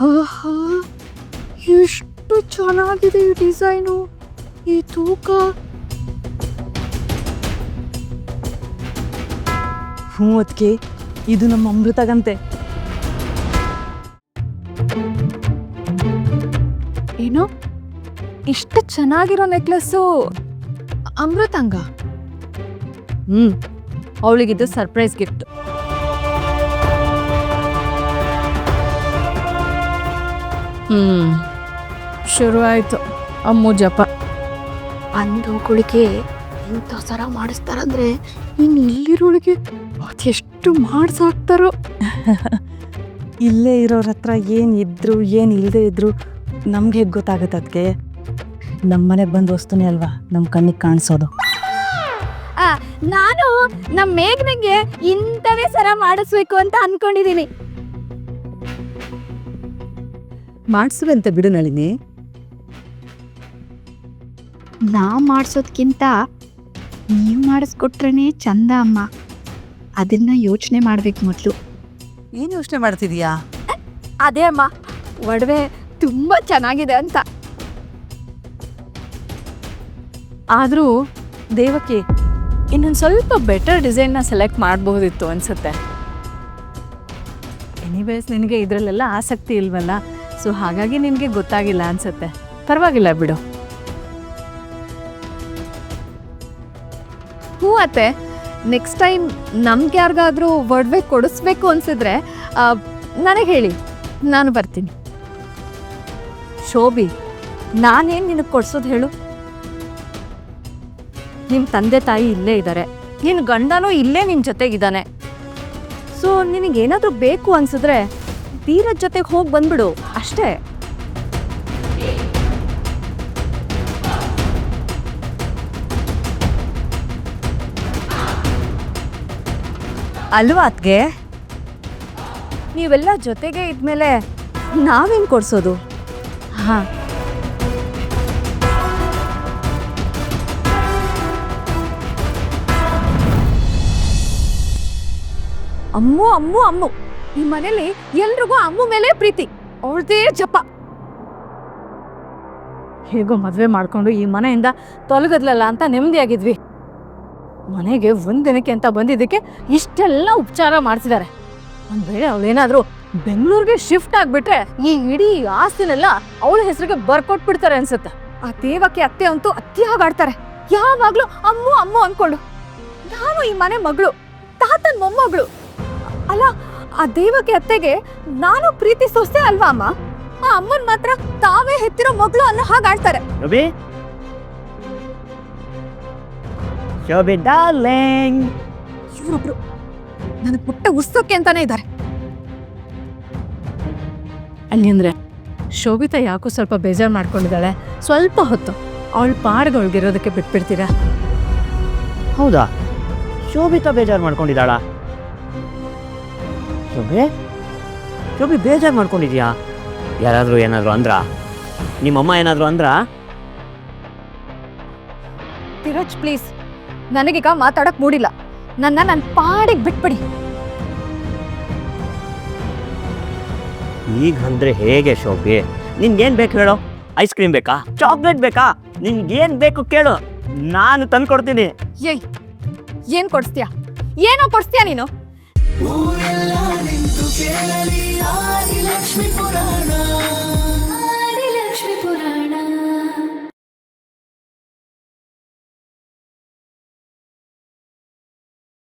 ಆಹಾ, ಎಷ್ಟು ಚೆನ್ನಾಗಿದೆ ಈ ಡಿಸೈನು, ಈ ತೂಕ. ಅದಕ್ಕೆ ಇದು ನಮ್ಮ ಅಮೃತಗಂತೆ. ಏನು ಇಷ್ಟು ಚೆನ್ನಾಗಿರೋ ನೆಕ್ಲೆಸ್ಸು ಅಮೃತಂಗ? ಅವಳಿಗಿದ್ದು ಸರ್ಪ್ರೈಸ್ ಗಿಫ್ಟ್. ಶುರು ಆಯ್ತು ಅಮ್ಮು ಜಪ. ಅಂದೋಗಳಿಗೆ ಇಂಥ ಸರ ಮಾಡಿಸ್ತಾರಂದ್ರೆ ಇನ್ನು ಇಲ್ಲಿರೋಳಿಗೆ ಅದೆಷ್ಟು ಮಾಡಿಸಾಕ್ತಾರೋ. ಇಲ್ಲೇ ಇರೋರ ಹತ್ರ ಏನಿದ್ರು ಏನು ಇಲ್ಲದೆ ಇದ್ರು ನಮ್ಗೆ ಹೇಗೆ ಗೊತ್ತಾಗುತ್ತೆ? ಅದಕ್ಕೆ ನಮ್ಮನೆಗೆ ಬಂದ ವಸ್ತುನೇ ಅಲ್ವಾ ನಮ್ಮ ಕಣ್ಣಿಗೆ ಕಾಣಿಸೋದು. ನಾನು ನಮ್ಮ ಮೇಘನಿಗೆ ಇಂಥವೇ ಸರ ಮಾಡಿಸ್ಬೇಕು ಅಂತ ಅನ್ಕೊಂಡಿದ್ದೀನಿ. ಮಾಡಿಸುವಂತೆ ಬಿಡು ನಳಿನಿ. ನಾ ಮಾಡಿಸೋದ್ಕಿಂತ ನೀವು ಮಾಡಿಸ್ಕೊಟ್ರೇ ಚಂದ ಅಮ್ಮ. ಅದನ್ನ ಯೋಚನೆ ಮಾಡ್ಬೇಕು ಮೊದಲು. ಏನು ಯೋಚನೆ ಮಾಡ್ತಿದೀಯಾ? ಅದೇ ಅಮ್ಮ, ಒಡವೆ ತುಂಬಾ ಚೆನ್ನಾಗಿದೆ ಅಂತ. ಆದರೂ ದೇವಕ್ಕೆ ಇನ್ನೊಂದು ಸ್ವಲ್ಪ ಬೆಟರ್ ಡಿಸೈನ್ನ ಸೆಲೆಕ್ಟ್ ಮಾಡಬಹುದಿತ್ತು ಅನ್ಸುತ್ತೆ. ಎನಿವೇಸ್ ನಿನಗೆ ಇದರಲ್ಲೆಲ್ಲ ಆಸಕ್ತಿ ಇಲ್ವಲ್ಲ, ಸೊ ಹಾಗಾಗಿ ನಿನಗೆ ಗೊತ್ತಾಗಿಲ್ಲ ಅನ್ಸುತ್ತೆ. ಪರವಾಗಿಲ್ಲ ಬಿಡು. ಹ್ಞೂ ಅತ್ತೆ, ನೆಕ್ಸ್ಟ್ ಟೈಮ್ ನಮ್ಗೆ ಯಾರಿಗಾದ್ರೂ ಒಡವೆ ಕೊಡಿಸ್ಬೇಕು ಅನ್ಸಿದ್ರೆ ನನಗೆ ಹೇಳಿ, ನಾನು ಬರ್ತೀನಿ. ಶೋಭಿ, ನಾನೇನು ನಿನಗೆ ಕೊಡ್ಸೋದು ಹೇಳು? ನಿಮ್ಮ ತಂದೆ ತಾಯಿ ಇಲ್ಲೇ ಇದ್ದಾರೆ, ನಿನ್ನ ಗಂಡನೂ ಇಲ್ಲೇ ನಿನ್ನ ಜೊತೆಗಿದ್ದಾನೆ. ಸೊ ನಿನಗೇನಾದರೂ ಬೇಕು ಅನ್ಸಿದ್ರೆ ತೀರದ ಜೊತೆಗೆ ಹೋಗಿ ಬಂದ್ಬಿಡು ಅಷ್ಟೇ. ಅಲ್ವಾ ಅದ್ಗೆ? ನೀವೆಲ್ಲ ಜೊತೆಗೆ ಇದ್ಮೇಲೆ ನಾವೇನು ಕೊಡ್ಸೋದು? ಹಾಂ, ಅಮ್ಮು ಅಮ್ಮು ಅಮ್ಮು. ಈ ಮನೇಲಿ ಎಲ್ರಿಗೂ ಅಮ್ಮು ಮೇಲೆ ಪ್ರೀತಿ, ಅವಳದೇ ಜಪ. ಹೇಗೋ ಮದುವೆ ಮಾಡ್ಕೊಂಡು ಈ ಮನೆಯಿಂದ ತೊಲಗದ್ಲಲ್ಲ ಅಂತ ನೆಮ್ಮದಿಯಾಗಿದ್ವಿ. ಮನೆಗೆ ಒಂದಿನಕ್ಕೆ ಅಂತ ಬಂದಿದ್ದಕ್ಕೆ ಇಷ್ಟೆಲ್ಲ ಉಪಚಾರ ಮಾಡಿಸಿದ್ದಾರೆ. ಒಂದ್ ವೇಳೆ ಅವಳೇನಾದ್ರೂ ಬೆಂಗಳೂರಿಗೆ ಶಿಫ್ಟ್ ಆಗ್ಬಿಟ್ರೆ ಈ ಇಡೀ ಆಸ್ತಿನೆಲ್ಲ ಅವಳ ಹೆಸರಿಗೆ ಬರ್ಕೊಟ್ಬಿಡ್ತಾರೆ ಅನ್ಸುತ್ತೆ. ಆ ದೇವಕ್ಕೆ ಅತ್ತೆ ಅಂತೂ ಅತಿಯಾಗಿ ಆಡ್ತಾರೆ, ಯಾವಾಗ್ಲೂ ಅಮ್ಮು ಅಮ್ಮು ಅನ್ಕೊಂಡು. ನಾನು ಈ ಮನೆ ಮಗಳು, ತಾತನ್ ಮೊಮ್ಮಗಳು ಅಲ್ಲ. ಆ ದೇವಕ್ಕೆ ಅತ್ತೆಗೆ ನಾನು ಪ್ರೀತಿ ಸೊಸೆ ಅಲ್ವಾ ಅಮ್ಮ? ಆ ಅಮ್ಮನ್ ಮಾತ್ರ ತಾವೇ ಹೆತ್ತಿರೋ ಮಗಳು ಅನ್ನೋ ಹಾಗಾಡ್ತಾರೆ. ಇವ್ರೊಬ್ರು ನನಗೆ ಪುಟ್ಟ ಉತ್ಸವಕ್ಕೆ ಅಂತಾನೆ ಇದ್ದಾರೆ. ಅಲ್ಲಿ ಅಂದ್ರೆ ಶೋಭಿತಾ ಯಾಕೋ ಸ್ವಲ್ಪ ಬೇಜಾರು ಮಾಡ್ಕೊಂಡಿದ್ದಾಳೆ. ಸ್ವಲ್ಪ ಹೊತ್ತು ಅವಳ ಪಾಡ್ಗೊಳಗಿರೋದಕ್ಕೆ ಬಿಟ್ಬಿಡ್ತೀರಾ? ಹೌದಾ, ಶೋಭಿತಾ ಬೇಜಾರು ಮಾಡ್ಕೊಂಡಿದ್ದಾಳ? ಶೋಭಿ ಬೇಜಾರು ಮಾಡ್ಕೊಂಡಿದ್ಯಾ? ಯಾರಾದರೂ ಏನಾದರೂ ಅಂದ್ರ? ನಿಮ್ಮಮ್ಮ ಏನಾದರೂ ಅಂದ್ರ? ಧೀರಜ್ ಪ್ಲೀಸ್, ನನಗೀಗ ಮಾತಾಡಕ್ ಮೂಡಿಲ್ಲ. ನನ್ನ ಪಾಡಿಗೆ ಬಿಟ್ಬಿಡಿ. ಈಗ ಅಂದ್ರೆ ಹೇಗೆ ಶೋಭಿ? ನಿನ್ಗೇನು ಬೇಕು ಹೇಳೋ? ಐಸ್ ಕ್ರೀಮ್ ಬೇಕಾ? ಚಾಕ್ಲೇಟ್ ಬೇಕಾ? ನಿನ್ಗೇನು ಬೇಕು ಕೇಳು, ನಾನು ತಂದು ಕೊಡ್ತೀನಿ. ಏಯ್, ಏನ್ ಕೊಡಿಸ್ತೀಯಾ? ಏನೋ ಕೊಡಿಸ್ತೀಯಾ ನೀನು? ಊರೆಲ್ಲ ನಿಂತು ಕೇಳಲಿ ಆದಿ ಲಕ್ಷ್ಮೀಪುರ